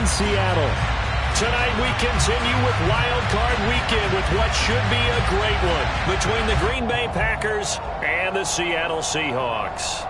in Seattle. Tonight we continue with Wild Card Weekend with what should be a great one between the Green Bay Packers and the Seattle Seahawks.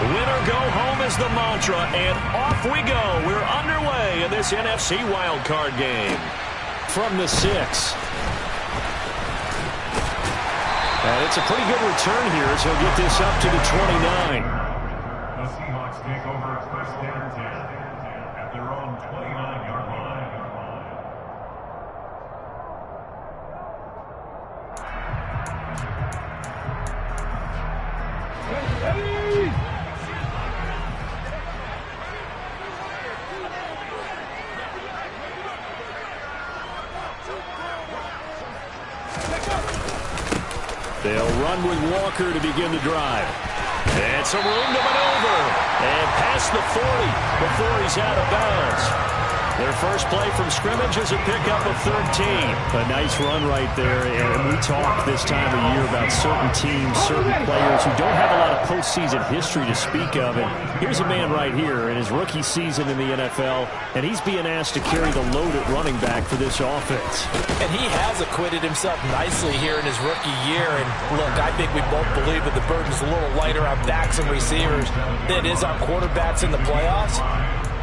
Winner go home is the mantra, and off we go. We're underway in this NFC wildcard game. From the 6. And it's a pretty good return here as he'll get this up to the 29. The Seahawks take over first and 10 at their own 29-yard line. They'll run with Walker to begin the drive. And some room to maneuver. And past the 40 before he's out of bounds. Their first play from scrimmage is a pickup of 13. A nice run right there. And we talk this time of year about certain teams, certain players who don't have a lot of postseason history to speak of. And here's a man right here in his rookie season in the NFL, and he's being asked to carry the load at running back for this offense. And he has acquitted himself nicely here in his rookie year. And look, I think we both believe that the burden's a little lighter on backs and receivers than it is on quarterbacks in the playoffs.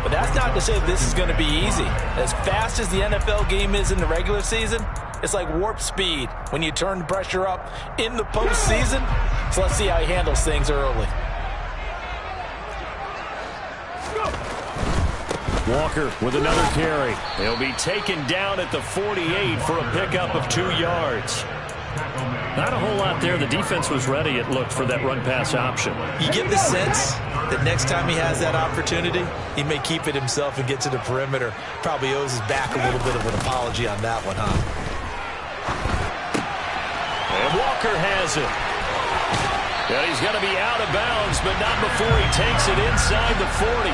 But that's not to say this is going to be easy. As fast as the NFL game is in the regular season, it's like warp speed when you turn the pressure up in the postseason. So let's see how he handles things early. Walker with another carry. He'll be taken down at the 48 for a pickup of 2 yards. Not a whole lot there. The defense was ready, it looked, for that run-pass option. You get the sense that next time he has that opportunity, he may keep it himself and get to the perimeter. Probably owes his back a little bit of an apology on that one, huh? And Walker has it. Yeah, he's going to be out of bounds, but not before he takes it inside the 40.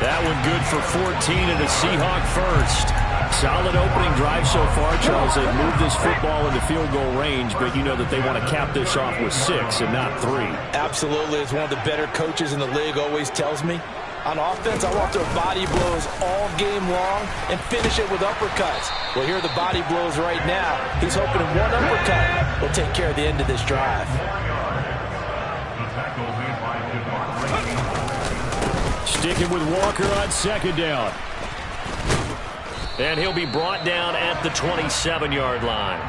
That one good for 14 and a Seahawk first. Solid opening drive so far, Charles. They've moved this football into field goal range, but you know that they want to cap this off with 6 and not 3. Absolutely. As one of the better coaches in the league always tells me, on offense, I want their body blows all game long and finish it with uppercuts. Well, here are the body blows right now. He's hoping one uppercut will take care of the end of this drive. Sticking with Walker on second down. And he'll be brought down at the 27-yard line.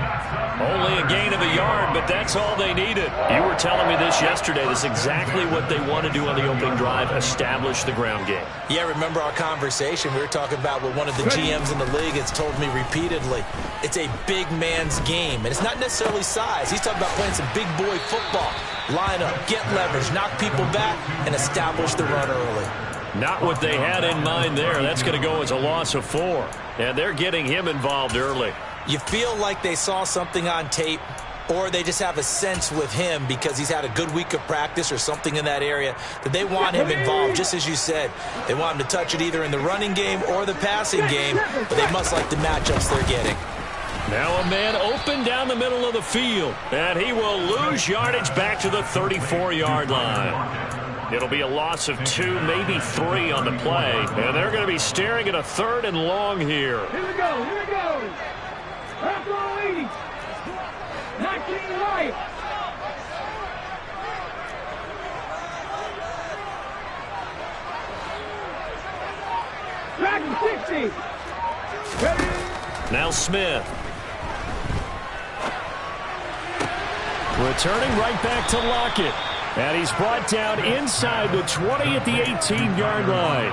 Only a gain of a yard, but that's all they needed. You were telling me this yesterday. This is exactly what they want to do on the opening drive, establish the ground game. Yeah, remember our conversation? We were talking about what one of the GMs in the league has told me repeatedly. It's a big man's game, and it's not necessarily size. He's talking about playing some big boy football. Line up, get leverage, knock people back, and establish the run early. Not what they had in mind there. That's going to go as a loss of 4. And they're getting him involved early. You feel like they saw something on tape, or they just have a sense with him because he's had a good week of practice or something in that area that they want him involved, just as you said. They want him to touch it either in the running game or the passing game, but they must like the matchups they're getting. Now a man open down the middle of the field, and he will lose yardage back to the 34-yard line. It'll be a loss of 2, maybe 3 on the play. And they're going to be staring at a 3rd and long here. Here we go, here we go. Left row 80. 19 right. Back 60. Ready? Now Smith. Returning right back to Lockett. And he's brought down inside the 20 at the 18-yard line.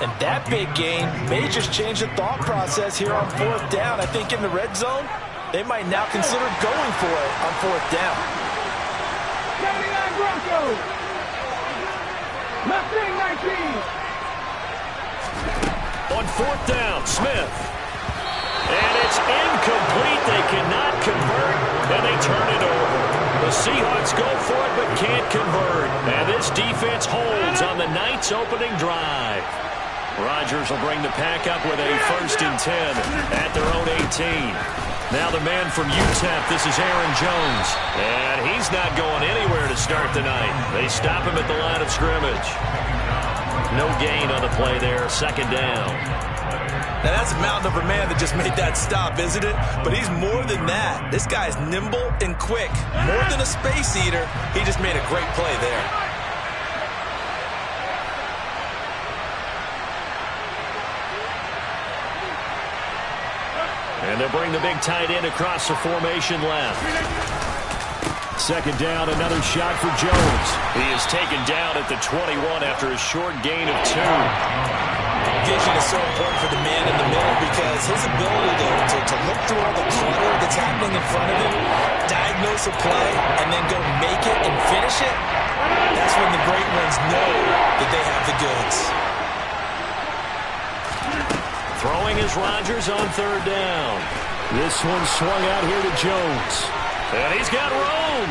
And that big gain may just change the thought process here on 4th down. I think in the red zone, they might now consider going for it on 4th down. 79 Broncos. Left wing 19. On 4th down, Smith. And it's incomplete. They cannot convert, and they turn it over. The Seahawks go for it but can't convert. And this defense holds on the night's opening drive. Rodgers will bring the pack up with a 1st and 10 at their own 18. Now the man from UTEP, this is Aaron Jones. And he's not going anywhere to start the night. They stop him at the line of scrimmage. No gain on the play there, 2nd down. Now that's a mountain of a man that just made that stop, isn't it? But he's more than that. This guy's nimble and quick. More than a space eater, he just made a great play there. And they'll bring the big tight end across the formation left. 2nd down, another shot for Jones. He is taken down at the 21 after a short gain of 2. Vision is so important for the man in the middle because his ability to look through all the clutter that's happening in front of him, diagnose a play, and then go make it and finish it, that's when the great ones know that they have the goods. Throwing is Rodgers on 3rd down. This one swung out here to Jones. And he's got room.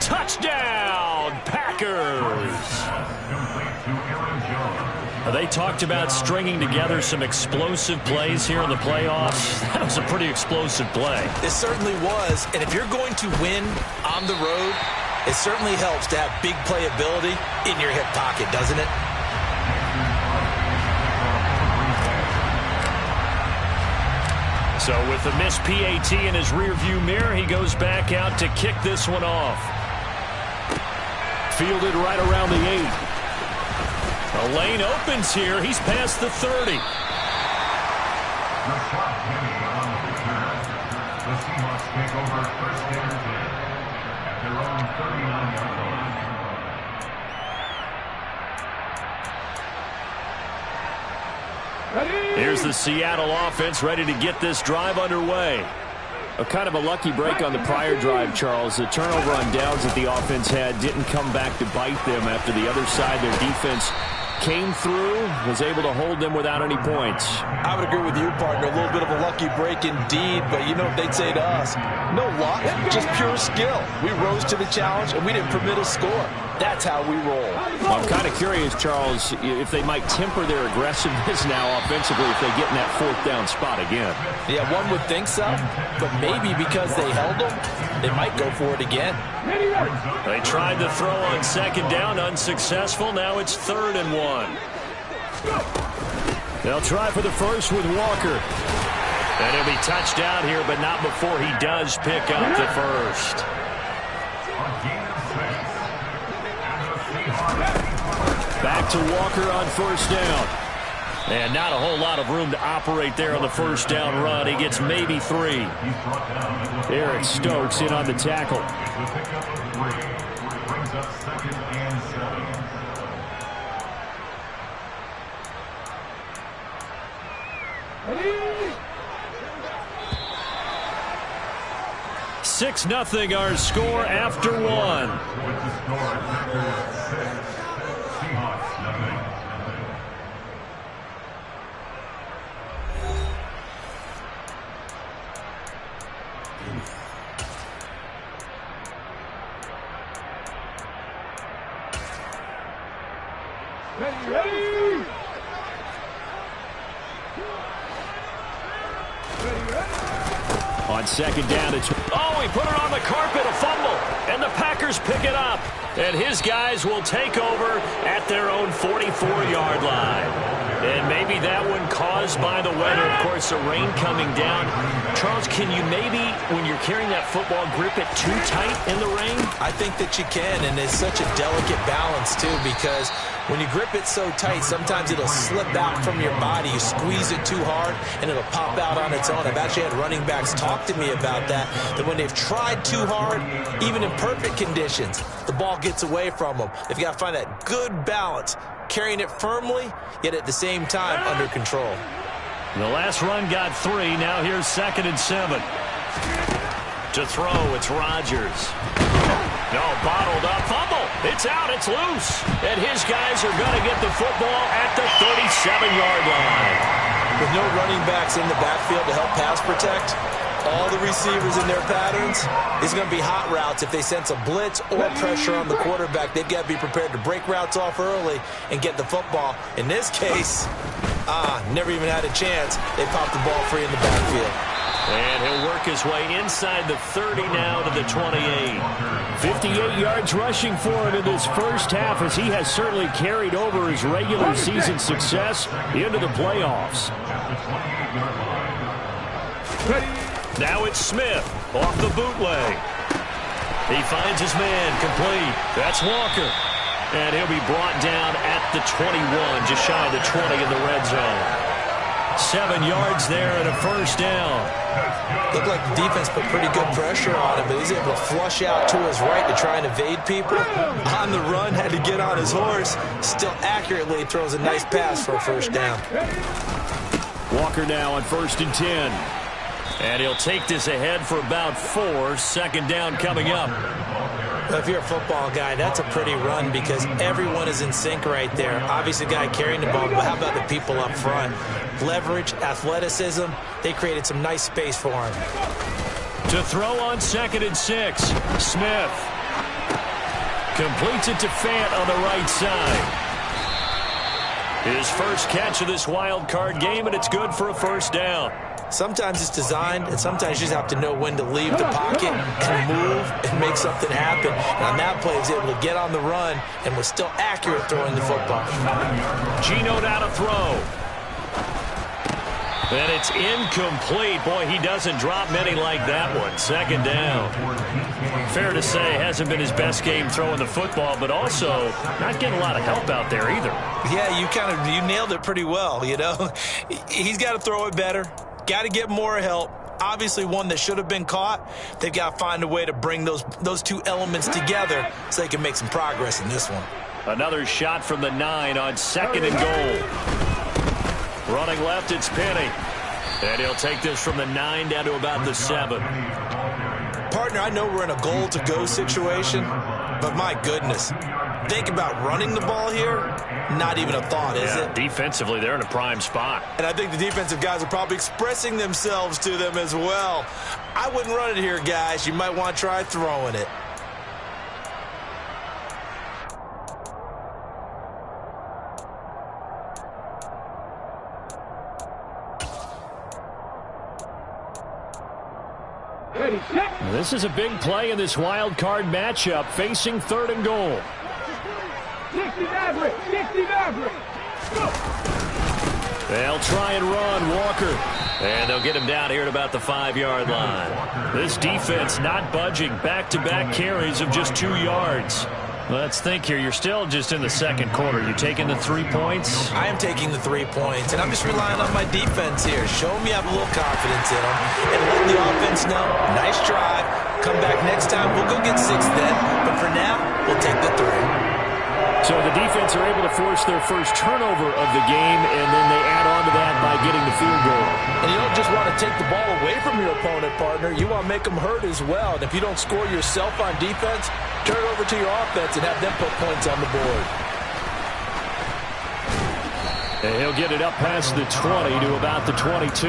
Touchdown, Packers. They talked about stringing together some explosive plays here in the playoffs. That was a pretty explosive play. It certainly was. And if you're going to win on the road, it certainly helps to have big playability in your hip pocket, doesn't it? So with the missed PAT in his rearview mirror, he goes back out to kick this one off. Fielded right around the 8. A lane opens here. He's past the 30. The shot penny on the return. The Seahawks take over 1st and 10 at their own 39-yard line. Here's the Seattle offense ready to get this drive underway. A kind of a lucky break on the prior drive, Charles. The turnover on downs that the offense had didn't come back to bite them after the other side. Their defense came through, was able to hold them without any points. I would agree with you, partner. A little bit of a lucky break indeed, but you know what they'd say to us? No luck, just pure skill. We rose to the challenge, and we didn't permit a score. That's how we roll. Well, I'm kind of curious, Charles, if they might temper their aggressiveness now offensively if they get in that 4th down spot again. Yeah, one would think so, but maybe because they held them, they might go for it again. They tried to throw on 2nd down, unsuccessful. Now it's 3rd and 1. They'll try for the first with Walker. And he'll be touched out here, but not before he does pick up the first. Back to Walker on 1st down. And not a whole lot of room to operate there on the 1st down run. He gets maybe 3. Eric Stokes in on the tackle. Brings up 2nd and 7. 6-0 our score after 1. With the score at Packers 6, Seahawks 0. Ready. On 2nd down, it's... Oh, he put it on the carpet, a fumble. And the Packers pick it up. And his guys will take over at their own 44-yard line. And maybe that one caused by the weather. Of course, the rain coming down. Charles, can you maybe, when you're carrying that football, grip it too tight in the rain? I think that you can, and it's such a delicate balance, too, because when you grip it so tight, sometimes it'll slip out from your body. You squeeze it too hard, and it'll pop out on its own. I've actually had running backs talk to me about that when they've tried too hard, even in perfect conditions, the ball gets away from them. They've got to find that good balance, carrying it firmly, yet at the same time under control. The last run got 3. Now here's 2nd and 7. To throw, it's Rodgers. No, bottled up. Fumble. It's out. It's loose. And his guys are going to get the football at the 37-yard line. With no running backs in the backfield to help pass protect, all the receivers in their patterns. It's going to be hot routes. If they sense a blitz or pressure on the quarterback, they've got to be prepared to break routes off early and get the football. In this case, never even had a chance. They popped the ball free in the backfield. And he'll work his way inside the 30 now to the 28. 58 yards rushing for him in this first half, as he has certainly carried over his regular season success into the playoffs. Now it's Smith off the bootleg. He finds his man complete. That's Walker. And he'll be brought down at the 21, just shy of the 20 in the red zone. 7 yards there and a first down. Looked like the defense put pretty good pressure on him, but he's able to flush out to his right to try and evade people. On the run, had to get on his horse. Still accurately throws a nice pass for a first down. Walker now on 1st and 10. And he'll take this ahead for about 4. Second down coming up. If you're a football guy, that's a pretty run because everyone is in sync right there. Obviously, the guy carrying the ball, but how about the people up front? Leverage, athleticism, they created some nice space for him. To throw on 2nd and 6, Smith completes it to Fant on the right side. His first catch of this wild card game, and it's good for a first down. Sometimes it's designed, and sometimes you just have to know when to leave the pocket and move and make something happen. And on that play, he was able to get on the run and was still accurate throwing the football. Geno now to throw. And it's incomplete. Boy, he doesn't drop many like that one. Second down. Fair to say, hasn't been his best game throwing the football, but also not getting a lot of help out there either. Yeah, you nailed it pretty well, you know. He's got to throw it better. Got to get more help. Obviously one that should have been caught. They've got to find a way to bring those two elements together so they can make some progress in this one. Another shot from the 9 on 2nd and goal. Running left, it's Penny. And he'll take this from the 9 down to about the 7. Partner, I know we're in a goal-to-go situation, but my goodness. Think about running the ball here. Not even a thought, is it? Defensively, they're in a prime spot. And I think the defensive guys are probably expressing themselves to them as well. I wouldn't run it here, guys. You might want to try throwing it. This is a big play in this wild card matchup, facing 3rd and goal. 60 Maverick! 60 Maverick! They'll try and run Walker. And they'll get him down here at about the 5-yard line. This defense not budging. Back-to-back carries of just 2 yards. Let's think here. You're still just in the second quarter. You taking the 3 points? I am taking the 3 points, and I'm just relying on my defense here. Show me I have a little confidence in them. And let the offense know, nice drive. Come back next time. We'll go get 6 then. But for now, we'll take the 3. So the defense are able to force their first turnover of the game, and then they add on to that by getting the field goal. And you don't just want to take the ball away from your opponent, partner. You want to make them hurt as well. And if you don't score yourself on defense, turn it over to your offense and have them put points on the board. And he'll get it up past the 20 to about the 22.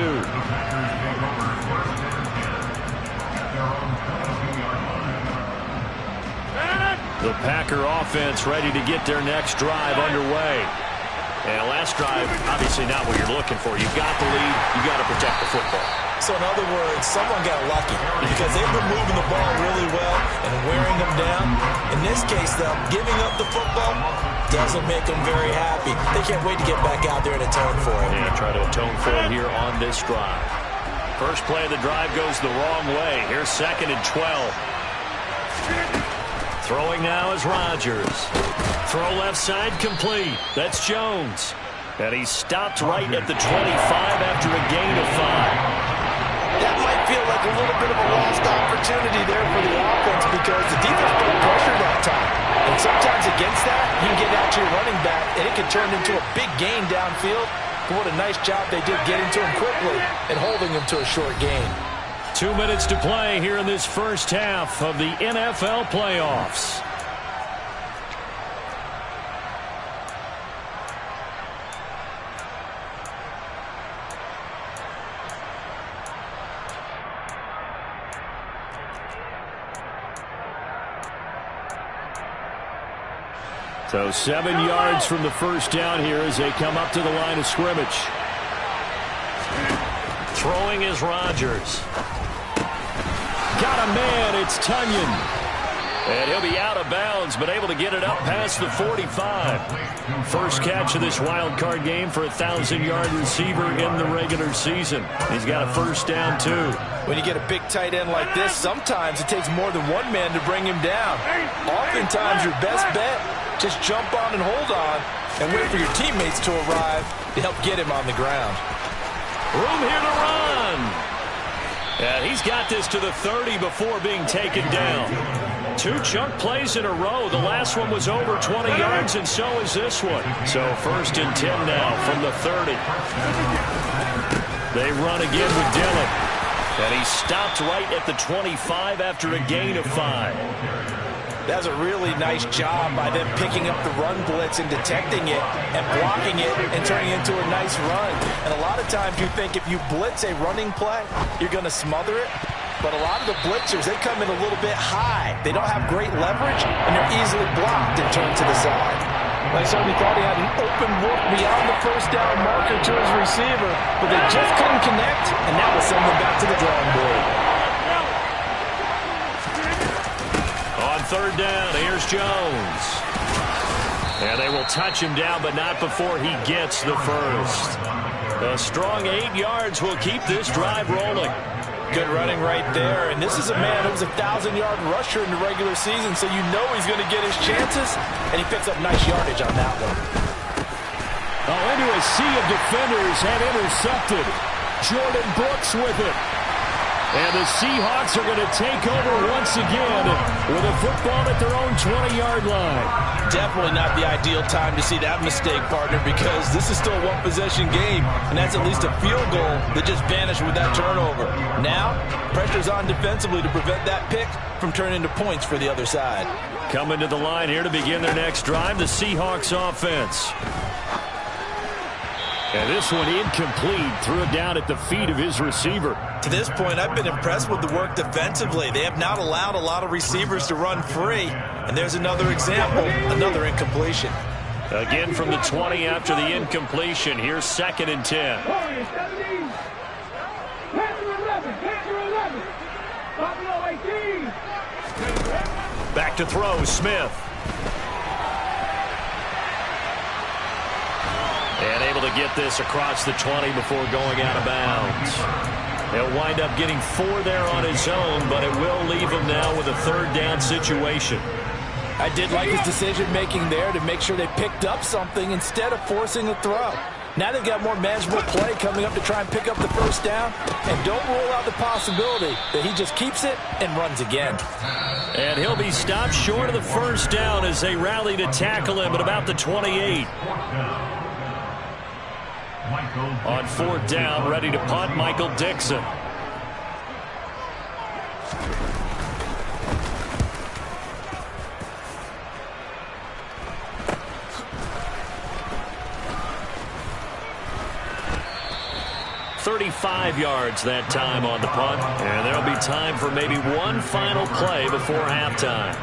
The Packer offense ready to get their next drive underway. And last drive, obviously not what you're looking for. You've got the lead. You've got to protect the football. So in other words, someone got lucky because they've been moving the ball really well and wearing them down. In this case, though, giving up the football doesn't make them very happy. They can't wait to get back out there and atone for it. Yeah, try to atone for it here on this drive. First play of the drive goes the wrong way. Here's 2nd and 12. Throwing now is Rodgers. Throw left side complete. That's Jones. And he's stopped right at the 25 after a gain of 5. That might feel like a little bit of a lost opportunity there for the offense because the defense put pressure that time. And sometimes against that, you can get out to your running back, and it can turn into a big gain downfield. But what a nice job they did getting to him quickly and holding him to a short gain. 2 minutes to play here in this first half of the NFL playoffs. So 7 yards from the first down here as they come up to the line of scrimmage. Throwing is Rodgers. Got a man, it's Tunyon. And he'll be out of bounds, but able to get it up past the 45. First catch of this wild card game for a 1,000-yard receiver in the regular season. He's got a first down, too. When you get a big tight end like this, sometimes it takes more than one man to bring him down. Oftentimes, your best bet, just jump on and hold on and wait for your teammates to arrive to help get him on the ground. Room here to run. And he's got this to the 30 before being taken down. 2 chunk plays in a row. The last one was over 20 yards, and so is this one. So 1st and 10 now from the 30. They run again with Dillon. And he stopped right at the 25 after a gain of 5. That's a really nice job by them picking up the run blitz and detecting it and blocking it and turning it into a nice run. And a lot of times you think if you blitz a running play, you're going to smother it. But a lot of the blitzers, they come in a little bit high. They don't have great leverage, and they're easily blocked and turned to the side. I certainly thought he had an open look beyond the first down marker to his receiver, but they just couldn't connect, and that will send them back to the drawing board. On 3rd down, here's Jones. And they will touch him down, but not before he gets the first. A strong 8 yards will keep this drive rolling. Good running right there, and this is a man who was a 1,000-yard rusher in the regular season, so you know he's going to get his chances, and he picks up nice yardage on that one. Oh, into a sea of defenders and intercepted. Jordan Brooks with it. And the Seahawks are going to take over once again with a football at their own 20-yard line. Definitely not the ideal time to see that mistake, partner, because this is still a one-possession game, and that's at least a field goal that just vanished with that turnover. Now, pressure's on defensively to prevent that pick from turning into points for the other side. Coming to the line here to begin their next drive, the Seahawks offense. And this one incomplete. Threw it down at the feet of his receiver. To this point, I've been impressed with the work defensively. They have not allowed a lot of receivers to run free. And there's another example, another incompletion. Again from the 20 after the incompletion. Here's 2nd and 10. Back to throw, Smith. And able to get this across the 20 before going out of bounds. He'll wind up getting 4 there on his own, but it will leave him now with a 3rd down situation. I did like his decision-making there to make sure they picked up something instead of forcing a throw. Now they've got more manageable play coming up to try and pick up the first down, and don't rule out the possibility that he just keeps it and runs again. And he'll be stopped short of the first down as they rally to tackle him at about the 28. On 4th down, ready to punt, Michael Dixon. $35 yards that time on the punt. And there'll be time for maybe one final play before halftime.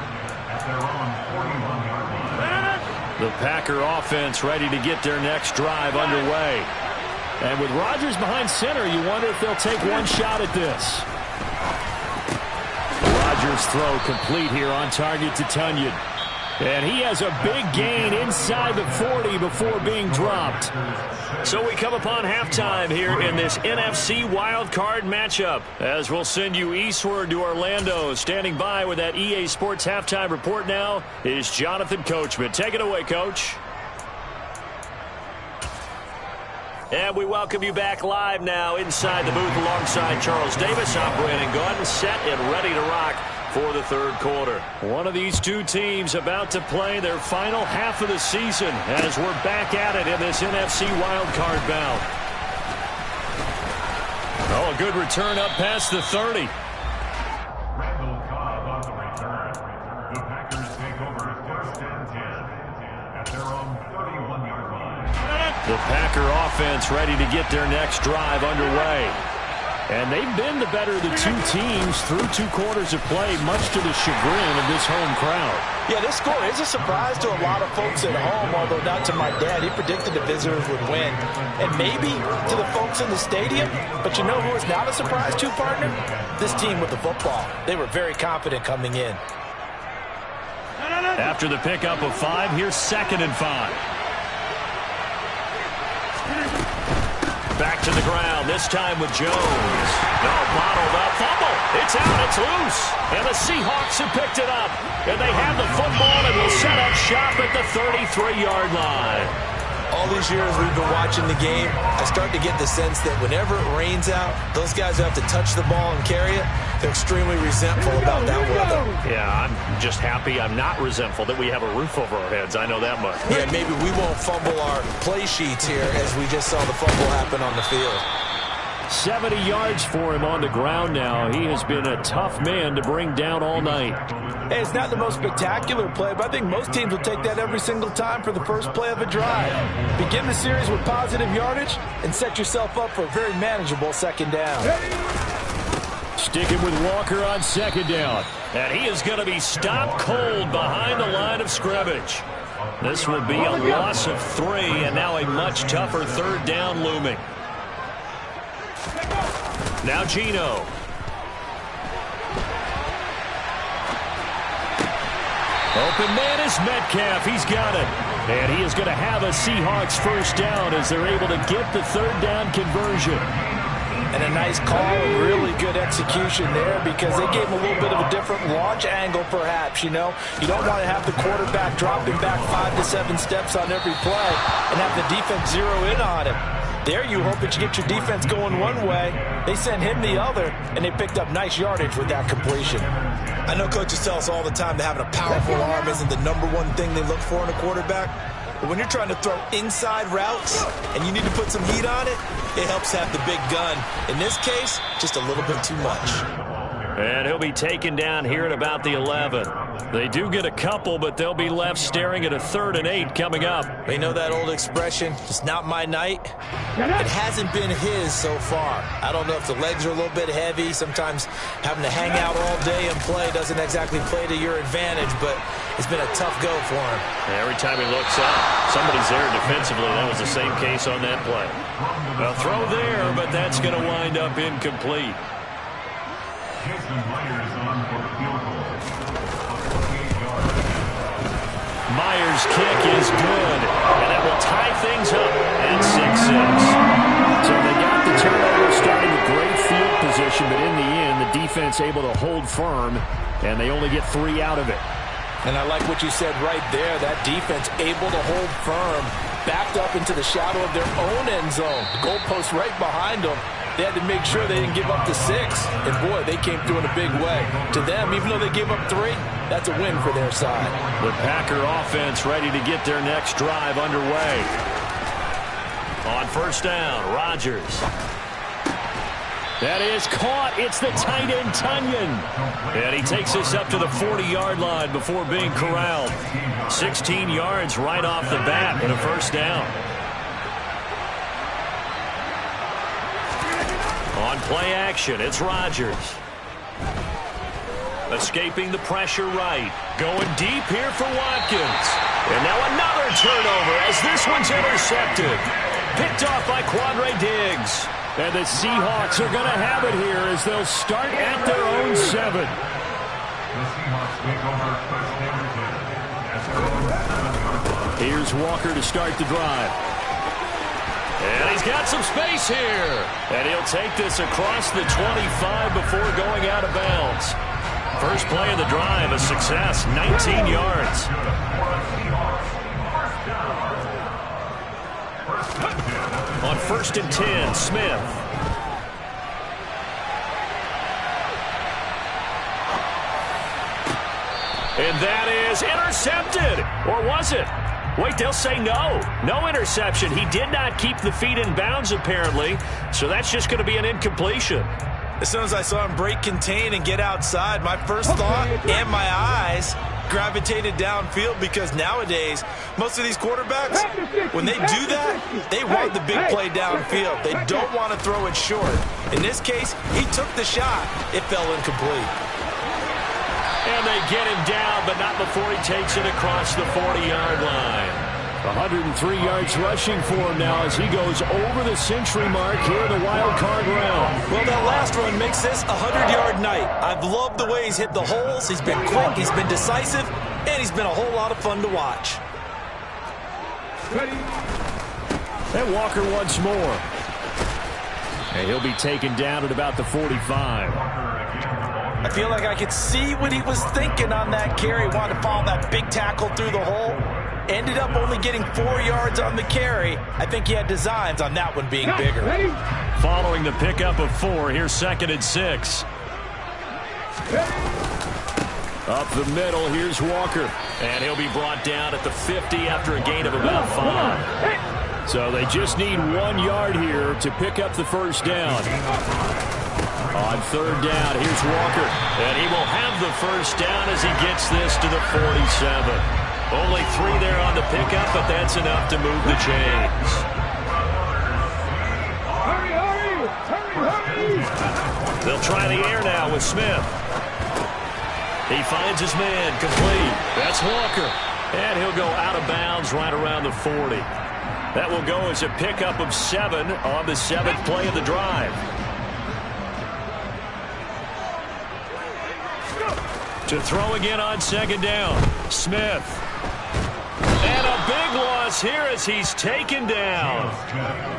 The Packer offense ready to get their next drive underway. And with Rodgers behind center, you wonder if they'll take one shot at this. Rodgers' throw complete here on target to Tunyon. And he has a big gain inside the 40 before being dropped. So we come upon halftime here in this NFC wildcard matchup, as we'll send you eastward to Orlando. Standing by with that EA Sports halftime report now is Jonathan Coachman. Take it away, Coach. And we welcome you back live now inside the booth alongside Charles Davis. I'm Brandon Gordon, set and ready to rock for the 3rd quarter. One of these two teams about to play their final half of the season as we're back at it in this NFC wildcard bout. Oh, a good return up past the 30. Randall Cobb on the return. The Packers take over 1st and 10 at their own 31-yard line. The Packer offense ready to get their next drive underway. And they've been the better of the two teams through 2 quarters of play, much to the chagrin of this home crowd. Yeah, this score is a surprise to a lot of folks at home, although not to my dad. He predicted the visitors would win. And maybe to the folks in the stadium. But you know who is not a surprise to, partner? This team with the football. They were very confident coming in. After the pickup of 5, here's 2nd and 5. Back to the ground, this time with Jones. No, bottled up, fumble. It's out, it's loose. And the Seahawks have picked it up. And they have the football and will set up shop at the 33-yard line. All these years we've been watching the game, I start to get the sense that whenever it rains out, those guys who have to touch the ball and carry it, they're extremely resentful about that weather. Yeah, I'm just happy I'm not resentful that we have a roof over our heads. I know that much. Yeah, maybe we won't fumble our play sheets here as we just saw the fumble happen on the field. 70 yards for him on the ground now. He has been a tough man to bring down all night. Hey, it's not the most spectacular play, but I think most teams will take that every single time for the first play of a drive. Begin the series with positive yardage and set yourself up for a very manageable 2nd down. Sticking with Walker on 2nd down. And he is going to be stopped cold behind the line of scrimmage. This will be a loss of 3, and now a much tougher 3rd down looming. Now Gino. Open man is Metcalf. He's got it. And he is going to have a Seahawks 1st down as they're able to get the 3rd down conversion. And a nice call and really good execution there because they gave him a little bit of a different launch angle perhaps, you know. You don't want to have the quarterback dropping back 5 to 7 steps on every play and have the defense zero in on him. There you hope that you get your defense going one way. They sent him the other, and they picked up nice yardage with that completion. I know coaches tell us all the time that having a powerful arm isn't the #1 thing they look for in a quarterback. But when you're trying to throw inside routes and you need to put some heat on it, it helps have the big gun. In this case, just a little bit too much. And he'll be taken down here at about the 11. They do get a couple, but they'll be left staring at a 3rd and 8 coming up. You know that old expression, it's not my night? It hasn't been his so far. I don't know if the legs are a little bit heavy. Sometimes having to hang out all day and play doesn't exactly play to your advantage, but it's been a tough go for him. Every time he looks up, somebody's there defensively. That was the same case on that play. A throw there, but that's going to wind up incomplete. Myers' kick is good, and that will tie things up at 6-6. So they got the turnover, starting with great field position, but in the end, the defense able to hold firm, and they only get 3 out of it. And I like what you said right there. That defense able to hold firm, backed up into the shadow of their own end zone. The goalpost right behind them. They had to make sure they didn't give up the 6. And, boy, they came through in a big way. To them, even though they gave up 3, that's a win for their side. The Packer offense ready to get their next drive underway. On 1st down, Rodgers. That is caught. It's the tight end, Tunyon. And he takes us up to the 40-yard line before being corralled. 16 yards right off the bat and a 1st down. On play action, it's Rodgers. Escaping the pressure right. Going deep here for Watkins. And now another turnover as this one's intercepted. Picked off by Quandre Diggs. And the Seahawks are going to have it here as they'll start at their own 7. The Seahawks take over 1st and 10. Here's Walker to start the drive. And he's got some space here. And he'll take this across the 25 before going out of bounds. First play of the drive, a success, 19 yards. On 1st and 10, Smith. And that is intercepted. Or was it? Wait, they'll say no. No interception. He did not keep the feet in bounds, apparently. So that's just going to be an incompletion. As soon as I saw him break contain and get outside, my first thought and my eyes gravitated downfield because nowadays, most of these quarterbacks, when they do that, they want the big play downfield. They don't want to throw it short. In this case, he took the shot. It fell incomplete. And they get him down, but not before he takes it across the 40-yard line. 103 yards rushing for him now as he goes over the century mark here in the wild card round. Well, that last run makes this a 100-yard night. I've loved the way he's hit the holes. He's been quick, he's been decisive, and he's been a whole lot of fun to watch. And Walker once more. And he'll be taken down at about the 45. I feel like I could see what he was thinking on that carry. Wanted to follow that big tackle through the hole. Ended up only getting 4 yards on the carry. I think he had designs on that one being bigger. Following the pickup of 4, here's 2nd and 6. Up the middle, here's Walker. And he'll be brought down at the 50 after a gain of about 5. So they just need 1 yard here to pick up the first down. On 3rd down, here's Walker. And he will have the first down as he gets this to the 47. Only 3 there on the pickup, but that's enough to move the chains. Hurry, hurry! Hurry, hurry! They'll try the air now with Smith. He finds his man, complete. That's Walker. And he'll go out of bounds right around the 40. That will go as a pickup of 7 on the 7th play of the drive. To throw again on 2nd down, Smith. And a big loss here as he's taken down.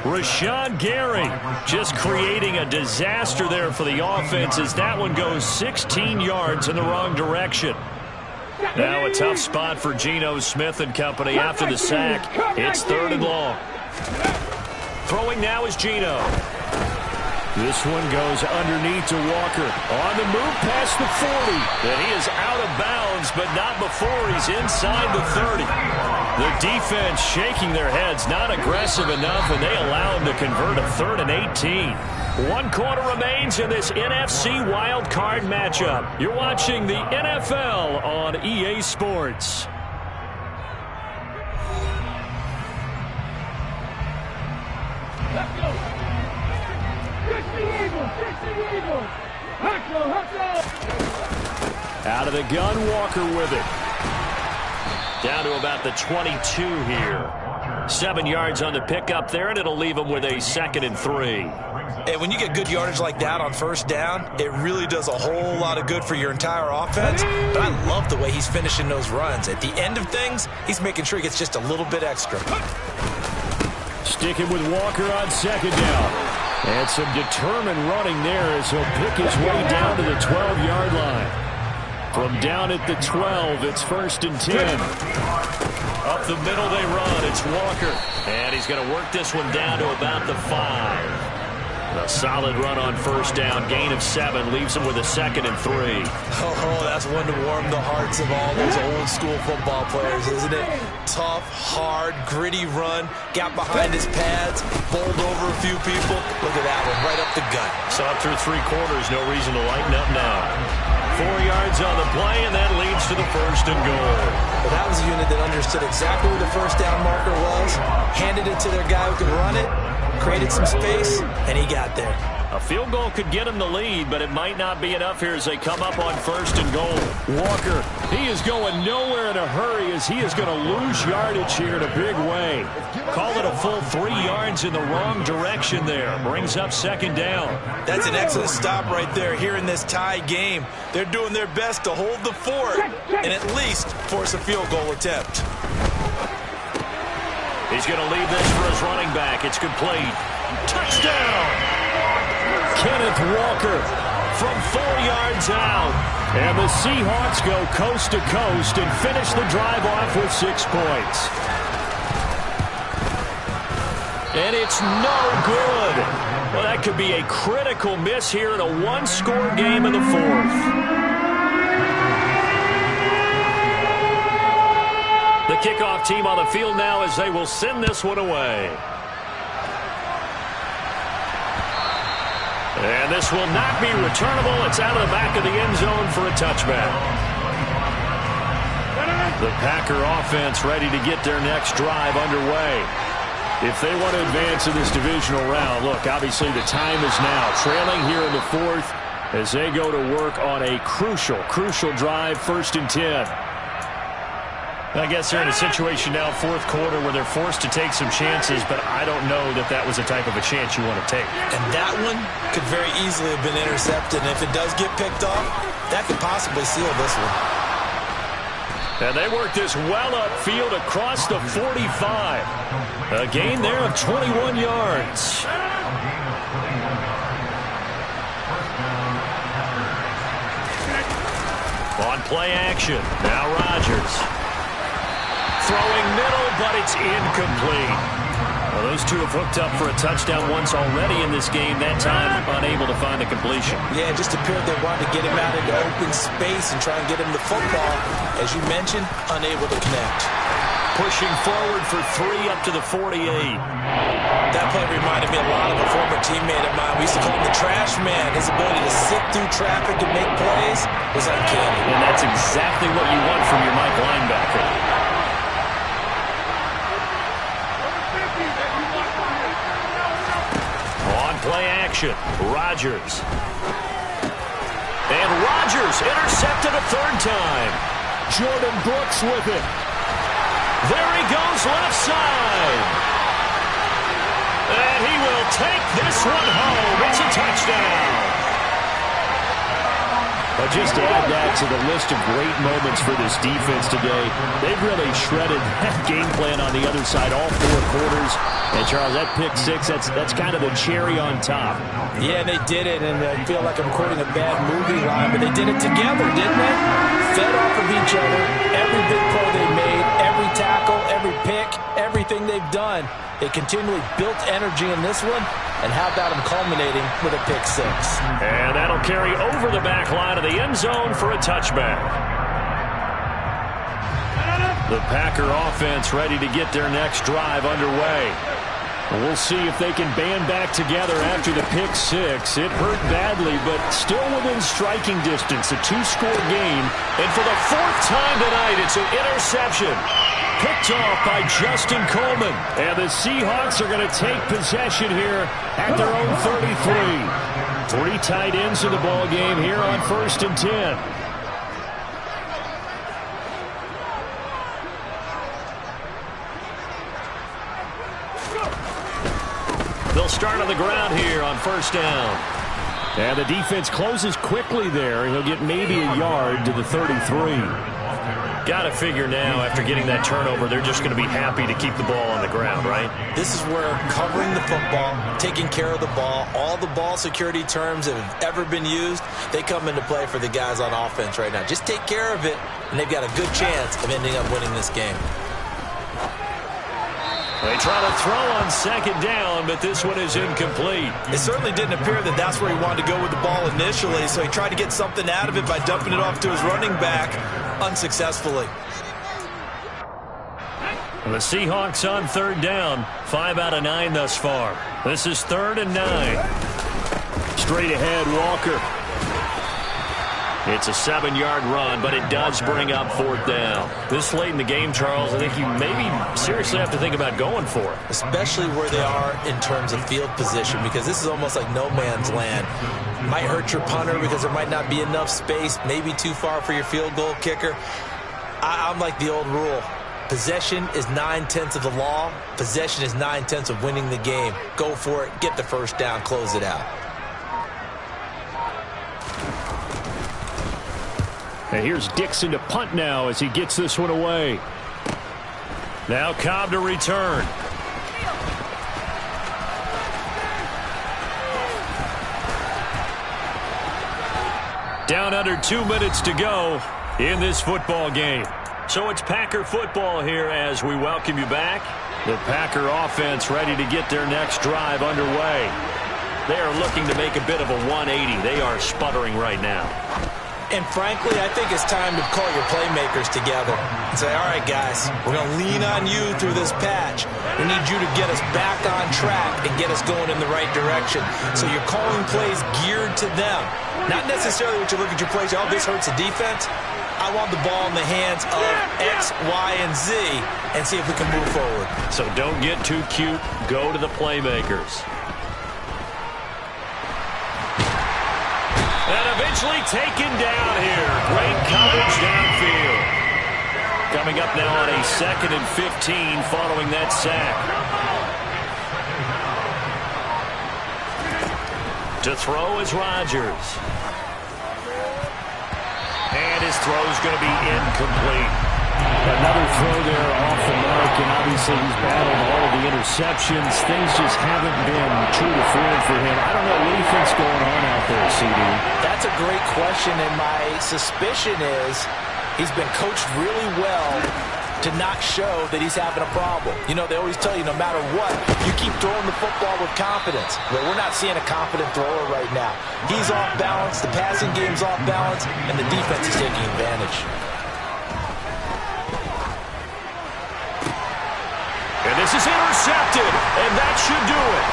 Rashawn Gary just creating a disaster there for the offense as that one goes 16 yards in the wrong direction. Now a tough spot for Geno Smith and company after the sack. It's 3rd and long. Throwing now is Geno. This one goes underneath to Walker. On the move past the 40. And he is out of bounds, but not before he's inside the 30. The defense shaking their heads, not aggressive enough, and they allow him to convert a 3rd and 18. 1 quarter remains in this NFC wild card matchup. You're watching the NFL on EA Sports. Let's go! Out of the gun, Walker with it. Down to about the 22 here. 7 yards on the pickup there, and it'll leave him with a 2nd and 3. And when you get good yardage like that on 1st down, it really does a whole lot of good for your entire offense. But I love the way he's finishing those runs. At the end of things, he's making sure he gets just a little bit extra. Sticking with Walker on 2nd down. And some determined running there as he'll pick his way down to the 12-yard line. From down at the 12, it's 1st and 10. Up the middle they run. It's Walker. And he's going to work this one down to about the 5. A solid run on 1st down. Gain of 7 leaves him with a 2nd and 3. Oh, that's one to warm the hearts of all those old-school football players, isn't it? Tough, hard, gritty run. Got behind his pads, bowled over a few people. Look at that one, right up the gut. Saw it through 3 quarters. No reason to lighten up now. 4 yards on the play, and that leads to the 1st and goal. Well, that was a unit that understood exactly where the 1st down marker was, handed it to their guy who could run it, created some space, and he got there. A field goal could get him the lead, but it might not be enough here as they come up on 1st and goal. Walker, he is going nowhere in a hurry as he is going to lose yardage here in a big way. Call it a full 3 yards in the wrong direction there. Brings up 2nd down. That's an excellent stop right there here in this tie game. They're doing their best to hold the fort and at least force a field goal attempt. He's going to leave this for his running back. It's complete. Touchdown! Kenneth Walker from 4 yards out. And the Seahawks go coast to coast and finish the drive off with 6 points. And it's no good. Well, that could be a critical miss here in a 1-score game in the 4th. The kickoff team on the field now as they will send this one away. And this will not be returnable. It's out of the back of the end zone for a touchback. The Packer offense ready to get their next drive underway. if they want to advance in this divisional round. Look, obviously the time is now. Trailing here in the fourth as they go to work on a crucial drive, 1st and 10. I guess they're in a situation now, fourth quarter, where they're forced to take some chances, but I don't know that that was the type of a chance you want to take. And that one could very easily have been intercepted, and if it does get picked off, that could possibly seal this one. And they work this well upfield across the 45. A gain there of 21 yards. On play action, now Rodgers. Throwing middle, but it's incomplete. Well, those two have hooked up for a touchdown once already in this game. That time, unable to find a completion. Yeah, it just appeared they wanted to get him out into open space and try and get him the football. As you mentioned, unable to connect. Pushing forward for 3 up to the 48. That play reminded me a lot of a former teammate of mine. We used to call him the trash man. His ability to sit through traffic and make plays was uncanny. And that's exactly what you want from your Mike linebacker. Play action, Rodgers. And Rodgers intercepted a 3rd time. Jordan Brooks with it. There he goes left side. And he will take this one home. It's a touchdown. But just to add that to the list of great moments for this defense today, they've really shredded that game plan on the other side all 4 quarters. And, Charles, that pick 6, that's kind of the cherry on top. Yeah, they did it, and I feel like I'm quoting a bad movie line, but they did it together, didn't they? Fed off of each other, every big play they made, every tackle, every pick, everything they've done. They continually built energy in this one, and how about them culminating with a pick 6? And that'll carry over the back line of the end zone for a touchback. The Packer offense ready to get their next drive underway. We'll see if they can band back together after the pick 6. It hurt badly, but still within striking distance. A 2-score game. And for the 4th time tonight, it's an interception. Picked off by Justin Coleman. And the Seahawks are going to take possession here at their own 33. 3 tight ends in the ball game here on 1st and 10. They'll start on the ground here on 1st down. And the defense closes quickly there. He'll get maybe a yard to the 33. Got to figure now, after getting that turnover, they're just going to be happy to keep the ball on the ground, right? This is where covering the football, taking care of the ball, all the ball security terms that have ever been used, they come into play for the guys on offense right now. Just take care of it, and they've got a good chance of ending up winning this game. They try to throw on 2nd down, but this one is incomplete. It certainly didn't appear that that's where he wanted to go with the ball initially, so he tried to get something out of it by dumping it off to his running back unsuccessfully. The Seahawks on 3rd down, 5 out of 9 thus far. This is 3rd and 9. Straight ahead, Walker. It's a 7-yard run, but it does bring up 4th down. This late in the game, Charles, I think you maybe seriously have to think about going for it. Especially where they are in terms of field position, because this is almost like no man's land. Might hurt your punter because there might not be enough space, maybe too far for your field goal kicker. I'm like the old rule. Possession is 9/10 of the law. Possession is 9/10 of winning the game. Go for it, get the 1st down, close it out. And here's Dixon to punt now as he gets this one away. Now Cobb to return. Down under 2 minutes to go in this football game. So it's Packer football here as we welcome you back. The Packer offense ready to get their next drive underway. They are looking to make a bit of a 180. They are sputtering right now. And frankly, I think it's time to call your playmakers together and say, all right, guys, we're going to lean on you through this patch. We need you to get us back on track and get us going in the right direction. So you're calling plays geared to them. Not necessarily what you look at your plays, oh, this hurts the defense. I want the ball in the hands of X, Y, and Z and see if we can move forward. So don't get too cute. Go to the playmakers. And eventually taken down here. Great coverage downfield. Coming up now on a 2nd and 15 following that sack. To throw is Rodgers. And his throw is going to be incomplete. Another throw there off the mark, and obviously he's battled all of the interceptions. Things just haven't been true to form for him. I don't know what he thinks going on out there, CD. That's a great question, and my suspicion is he's been coached really well to not show that he's having a problem. You know, they always tell you no matter what, you keep throwing the football with confidence. Well, we're not seeing a confident thrower right now. He's off balance, the passing game's off balance, and the defense is taking advantage. And this is intercepted, and that should do it.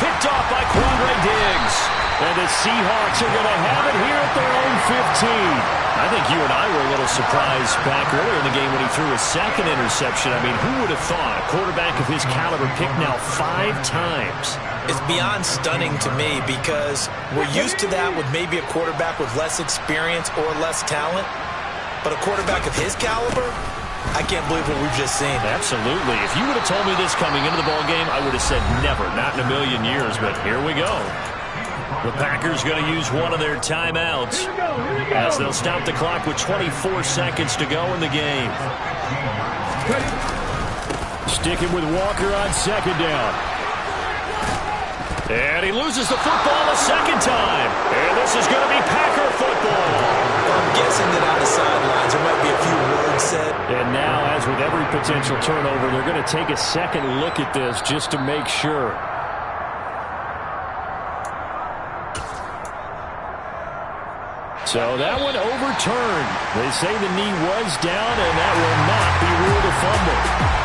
Picked off by Quandre Diggs. And the Seahawks are going to have it here at their own 15. I think you and I were a little surprised back earlier in the game when he threw his 2nd interception. I mean, who would have thought a quarterback of his caliber picked now 5 times? It's beyond stunning to me because we're used to that with maybe a quarterback with less experience or less talent. But a quarterback of his caliber, I can't believe what we've just seen. Absolutely. If you would have told me this coming into the ballgame, I would have said never, not in a million years. But here we go. The Packers going to use one of their timeouts as they'll stop the clock with 24 seconds to go in the game. Sticking with Walker on 2nd down. And he loses the football a 2nd time. And this is going to be Packer football. I'm guessing that on the sidelines there might be a few words said. And now, as with every potential turnover, they're going to take a second look at this just to make sure. So that one overturned. They say the knee was down, and that will not be ruled a fumble.